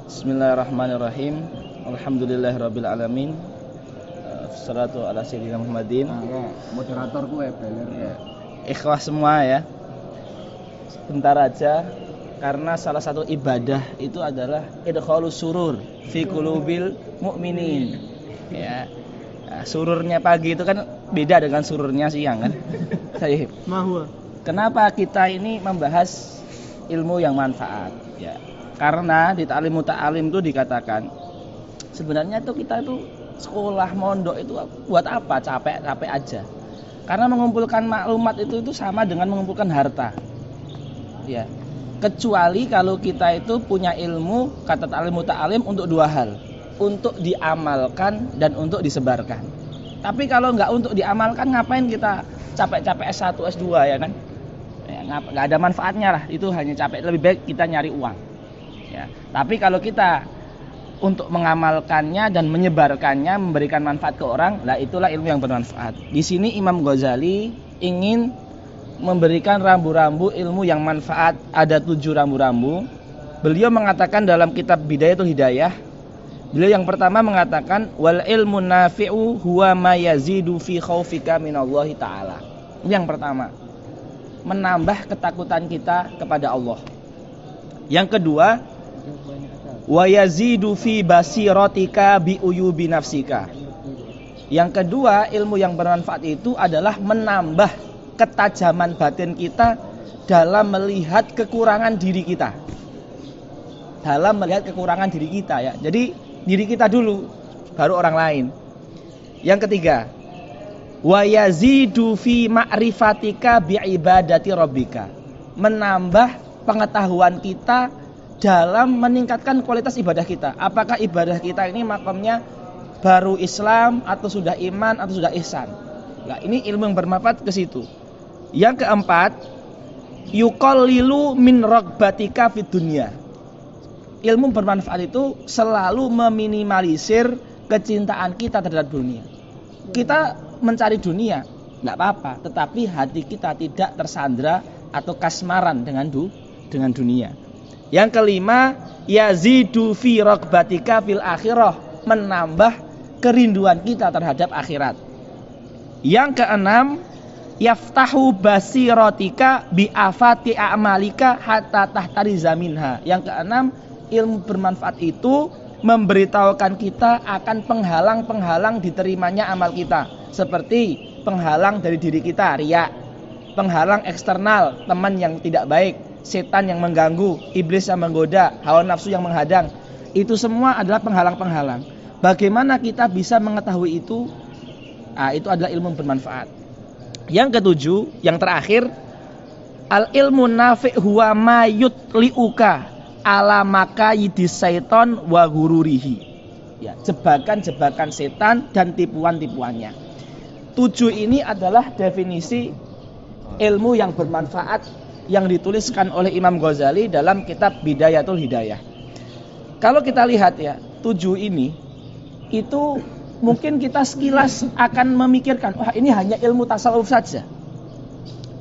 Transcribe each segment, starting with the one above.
Bismillahirrahmanirrahim. Alhamdulillahirabbil alamin. Wassalatu ala sayyidina Muhammadin. Moderator gue bener ya. Ikhwah semua ya. Sebentar aja, karena salah satu ibadah itu adalah idkhalus surur fi qulubil mu'minin. Ya. Nah, sururnya pagi itu kan beda dengan sururnya siang kan. Saya. Kenapa kita ini membahas ilmu yang manfaat? Ya. Karena di ta'lim muta'alim itu dikatakan sebenarnya itu kita itu sekolah mondok itu buat apa? Capek aja. Karena mengumpulkan maklumat itu sama dengan mengumpulkan harta. Ya. Kecuali kalau kita itu punya ilmu, kata ta'lim muta'alim, untuk dua hal, untuk diamalkan dan untuk disebarkan. Tapi kalau nggak untuk diamalkan, ngapain kita capek-capek S1, S2 ya kan? Ya, nggak ada manfaatnya lah, itu hanya capek. Lebih baik kita nyari uang. Ya. Tapi kalau kita untuk mengamalkannya dan menyebarkannya, memberikan manfaat ke orang, lah itulah ilmu yang bermanfaat. Di sini Imam Ghazali ingin memberikan rambu-rambu ilmu yang manfaat. Ada 7 rambu-rambu. Beliau mengatakan dalam kitab Bidayatul Hidayah, beliau yang pertama mengatakan wal ilmu nafi'u huwa ma yazidu fi khaufika minallahi ta'ala. Ini yang pertama, menambah ketakutan kita kepada Allah. Yang kedua, wa yazidu fi basiratika bi uyubi nafsika. Yang kedua, ilmu yang bermanfaat itu adalah menambah ketajaman batin kita dalam melihat kekurangan diri kita. Dalam melihat kekurangan diri kita ya. Jadi diri kita dulu, baru orang lain. Yang ketiga, wa yazidu fi ma'rifatika bi ibadati rabbika. Menambah pengetahuan kita dalam meningkatkan kualitas ibadah kita. Apakah ibadah kita ini makamnya baru Islam atau sudah iman atau sudah ihsan? Nah, ini ilmu yang bermanfaat ke situ. Yang keempat, yuqallilu min ragbatika fid dunya. Ilmu bermanfaat itu selalu meminimalisir kecintaan kita terhadap dunia. Kita mencari dunia, enggak apa-apa, tetapi hati kita tidak tersandra atau kasmaran dengan dunia. Yang kelima, yazidu fi ragbatika fil akhirah, menambah kerinduan kita terhadap akhirat. Yang keenam, yaftahu basiratika bi afati a'malika hatta tahtariza minha. Yang keenam, ilmu bermanfaat itu memberitahukan kita akan penghalang-penghalang diterimanya amal kita, seperti penghalang dari diri kita, riya, penghalang eksternal, teman yang tidak baik, setan yang mengganggu, iblis yang menggoda, hawa nafsu yang menghadang. Itu semua adalah penghalang-penghalang. Bagaimana kita bisa mengetahui itu? Itu adalah ilmu bermanfaat. Yang ketujuh, yang terakhir, al ilmu nafi' huwa ma yutliuka ala makayidis syaiton wa gururihi. Ya, jebakan-jebakan setan dan tipuan-tipuannya. 7 ini adalah definisi ilmu yang bermanfaat yang dituliskan oleh Imam Ghazali dalam kitab Bidayatul Hidayah. Kalau kita lihat ya, 7 ini itu mungkin kita sekilas akan memikirkan, wah ini hanya ilmu tasawuf saja.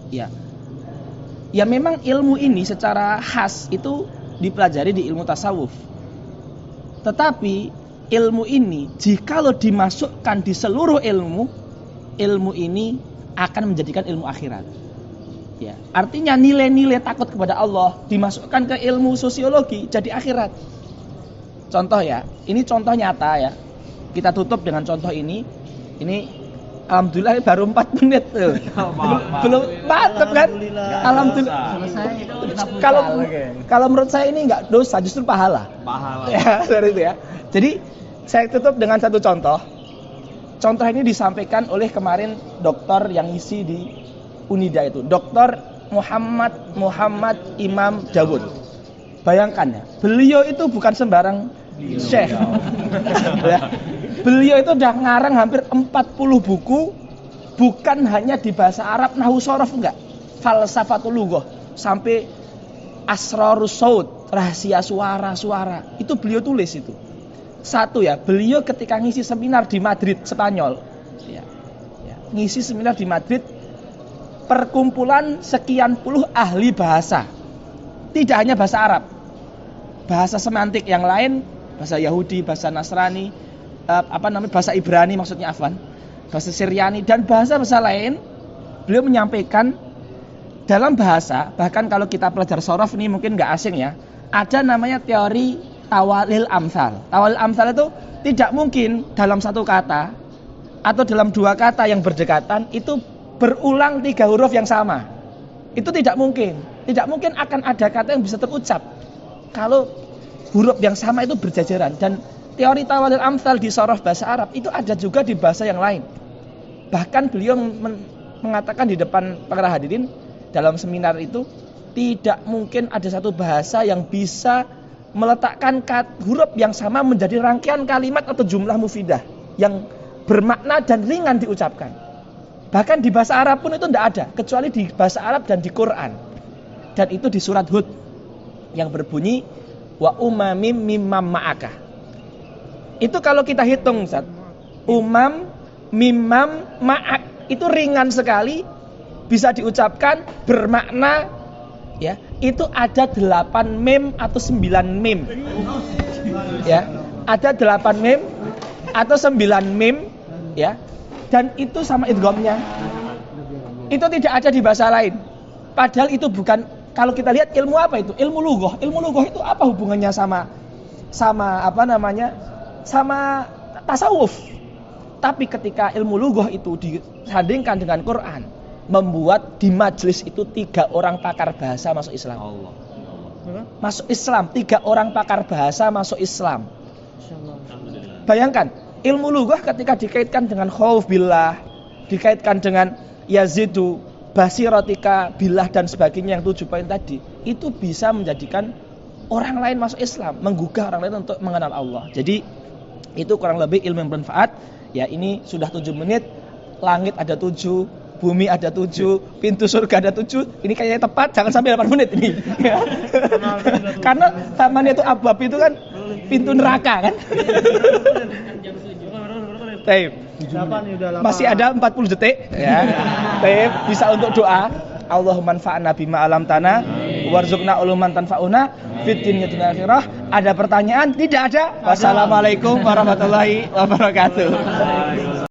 Ya. Ya memang ilmu ini secara khas itu dipelajari di ilmu tasawuf. Tetapi ilmu ini jikalau dimasukkan di seluruh ilmu ini akan menjadikan ilmu akhirat. Ya, artinya nilai-nilai takut kepada Allah dimasukkan ke ilmu sosiologi jadi akhirat. Contoh ya, ini contoh nyata ya. Kita tutup dengan contoh ini. Ini alhamdulillah baru 4 menit tuh. Belum mantap kan? Alhamdulillah. Kalau menurut saya ini enggak dosa, justru pahala. Ya, dari itu ya. Jadi saya tutup dengan satu contoh. Contoh ini disampaikan oleh kemarin dokter yang isi di Unida itu, Dr. Muhammad Imam Dawud. Bayangkan ya, beliau itu bukan sembarang syekh. Ya. Beliau itu udah ngarang hampir 40 buku, bukan hanya di bahasa Arab, nahwu shorof enggak, falsafatul lughah, sampai asrarus saut, rahasia suara-suara, itu beliau tulis itu. Satu ya, beliau ketika ngisi seminar di Madrid, Spanyol, ya, ngisi seminar di Madrid, perkumpulan sekian puluh ahli bahasa, tidak hanya bahasa Arab, bahasa semantik yang lain, bahasa Yahudi, bahasa Nasrani, bahasa Ibrani maksudnya bahasa Syriani dan bahasa-bahasa lain. Beliau menyampaikan dalam bahasa, bahkan kalau kita pelajar sorof ini mungkin nggak asing ya, ada namanya teori tawalil amsal. Tawalil amsal itu tidak mungkin dalam satu kata atau dalam dua kata yang berdekatan itu berulang 3 huruf yang sama. Itu tidak mungkin. Tidak mungkin akan ada kata yang bisa terucap kalau huruf yang sama itu berjajaran. Dan teori tawalil amsal di sorof bahasa Arab itu ada juga di bahasa yang lain. Bahkan beliau mengatakan di depan para hadirin dalam seminar itu, tidak mungkin ada satu bahasa yang bisa meletakkan huruf yang sama menjadi rangkaian kalimat atau jumlah mufidah yang bermakna dan ringan diucapkan. Bahkan di bahasa Arab pun itu tidak ada, kecuali di bahasa Arab dan di Quran. Dan itu di surat Hud yang berbunyi wa umamim mimam ma'aka. Itu kalau kita hitung, Ustaz, umam mimam ma'ak itu ringan sekali, bisa diucapkan, bermakna, ya, itu ada 8 mem atau 9 mem, ya, ada 8 mem atau 9 mem, ya, dan itu sama idghamnya, itu tidak ada di bahasa lain. Padahal itu bukan, kalau kita lihat ilmu apa itu, ilmu lughah itu apa hubungannya sama tasawuf. Tapi ketika ilmu lughah itu disandingkan dengan Quran, membuat di majelis itu 3 orang pakar bahasa masuk Islam. Masuk Islam, 3 orang pakar bahasa masuk Islam. Bayangkan, ilmu lughah ketika dikaitkan dengan khauf billah, dikaitkan dengan yazidu basiratika billah dan sebagainya yang 7 poin tadi, itu bisa menjadikan orang lain masuk Islam, menggugah orang lain untuk mengenal Allah. Jadi itu kurang lebih ilmu yang bermanfaat. Ya, ini sudah 7 menit, langit ada 7, bumi ada 7, pintu surga ada 7. Ini kayaknya tepat, jangan sampai 8 menit ini. Ya. Karena tamannya itu abwab itu kan pintu neraka kan. Taib. Masih ada 40 detik ya. Taib, bisa untuk doa. Allahumma anfa'na bima 'allamtana warzuqna uluman tanfa'una fid dunya wal akhirah. Ada pertanyaan? Tidak ada. Wassalamualaikum warahmatullahi wabarakatuh.